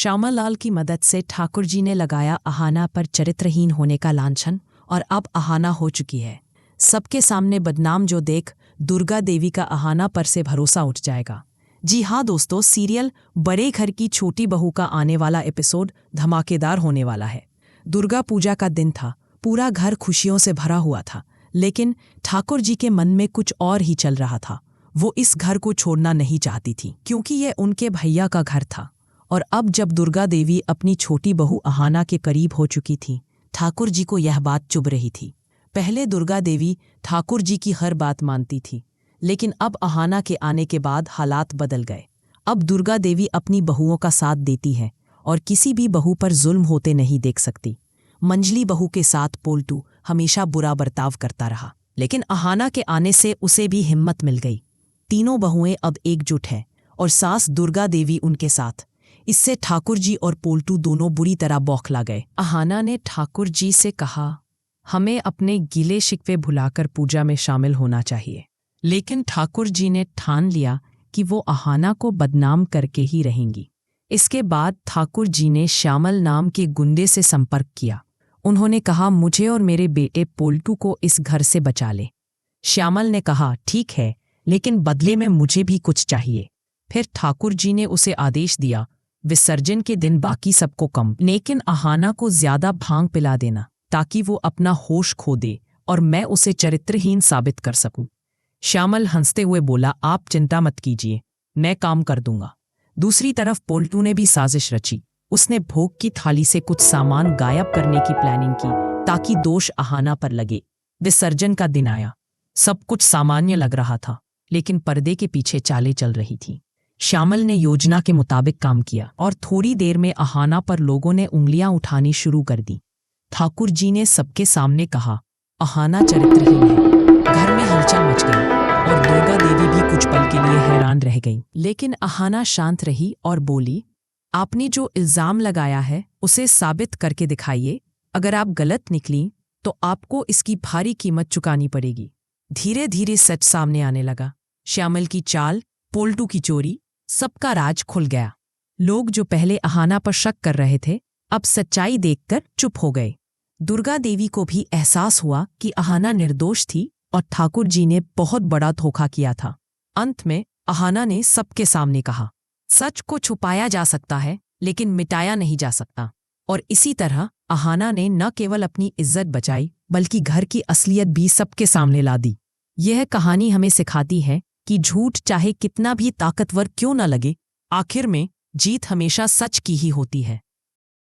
श्यामलाल की मदद से ठाकुर जी ने लगाया अहाना पर चरित्रहीन होने का लांछन और अब अहाना हो चुकी है। सबके सामने बदनाम जो देख दुर्गा देवी का अहाना पर से भरोसा उठ जाएगा। जी हाँ दोस्तों, सीरियल बड़े घर की छोटी बहू का आने वाला एपिसोड धमाकेदार होने वाला है। दुर्गा पूजा का दिन था, पूरा घर खुशियों से भरा हुआ था, लेकिन ठाकुर जी के मन में कुछ और ही चल रहा था। वो इस घर को छोड़ना नहीं चाहती थी क्योंकि ये उनके भैया का घर था। और अब जब दुर्गा देवी अपनी छोटी बहू अहाना के करीब हो चुकी थी, ठाकुर जी को यह बात चुभ रही थी। पहले दुर्गा देवी ठाकुर जी की हर बात मानती थी, लेकिन अब अहाना के आने के बाद हालात बदल गए। अब दुर्गा देवी अपनी बहुओं का साथ देती है और किसी भी बहू पर जुल्म होते नहीं देख सकती। मंजली बहू के साथ पोल्टू हमेशा बुरा बर्ताव करता रहा, लेकिन अहाना के आने से उसे भी हिम्मत मिल गई। तीनों बहुएं अब एकजुट हैं और सास दुर्गा देवी उनके साथ। इससे ठाकुर जी और पोल्टू दोनों बुरी तरह बौखला गए। अहाना ने ठाकुर जी से कहा, हमें अपने गिले शिकवे भुलाकर पूजा में शामिल होना चाहिए। लेकिन ठाकुर जी ने ठान लिया कि वो अहाना को बदनाम करके ही रहेंगी। इसके बाद ठाकुर जी ने श्यामल नाम के गुंडे से संपर्क किया। उन्होंने कहा, मुझे और मेरे बेटे पोल्टू को इस घर से बचा ले। श्यामल ने कहा, ठीक है, लेकिन बदले में मुझे भी कुछ चाहिए। फिर ठाकुर जी ने उसे आदेश दिया, विसर्जन के दिन बाकी सबको कम, लेकिन अहाना को ज्यादा भांग पिला देना ताकि वो अपना होश खो दे और मैं उसे चरित्रहीन साबित कर सकूं। श्यामल हंसते हुए बोला, आप चिंता मत कीजिए, मैं काम कर दूंगा। दूसरी तरफ पोल्टू ने भी साजिश रची। उसने भोग की थाली से कुछ सामान गायब करने की प्लानिंग की ताकि दोष अहाना पर लगे। विसर्जन का दिन आया। सब कुछ सामान्य लग रहा था, लेकिन पर्दे के पीछे चालें चल रही थी। श्यामल ने योजना के मुताबिक काम किया और थोड़ी देर में अहाना पर लोगों ने उंगलियां उठानी शुरू कर दी। ठाकुर जी ने सबके सामने कहा, अहाना चरित्रहीन है। घर में हलचल मच गई और दुर्गा देवी भी कुछ पल के लिए हैरान रह गई। लेकिन अहाना शांत रही और बोली, आपने जो इल्जाम लगाया है उसे साबित करके दिखाइए। अगर आप गलत निकली तो आपको इसकी भारी कीमत चुकानी पड़ेगी। धीरे धीरे सच सामने आने लगा। श्यामल की चाल, पोल्टू की चोरी, सबका राज खुल गया। लोग जो पहले अहाना पर शक कर रहे थे, अब सच्चाई देखकर चुप हो गए। दुर्गा देवी को भी एहसास हुआ कि अहाना निर्दोष थी और ठाकुर जी ने बहुत बड़ा धोखा किया था। अंत में अहाना ने सबके सामने कहा, सच को छुपाया जा सकता है लेकिन मिटाया नहीं जा सकता। और इसी तरह अहाना ने न केवल अपनी इज्जत बचाई बल्कि घर की असलियत भी सबके सामने ला दी। यह कहानी हमें सिखाती है कि झूठ चाहे कितना भी ताकतवर क्यों न लगे, आखिर में जीत हमेशा सच की ही होती है।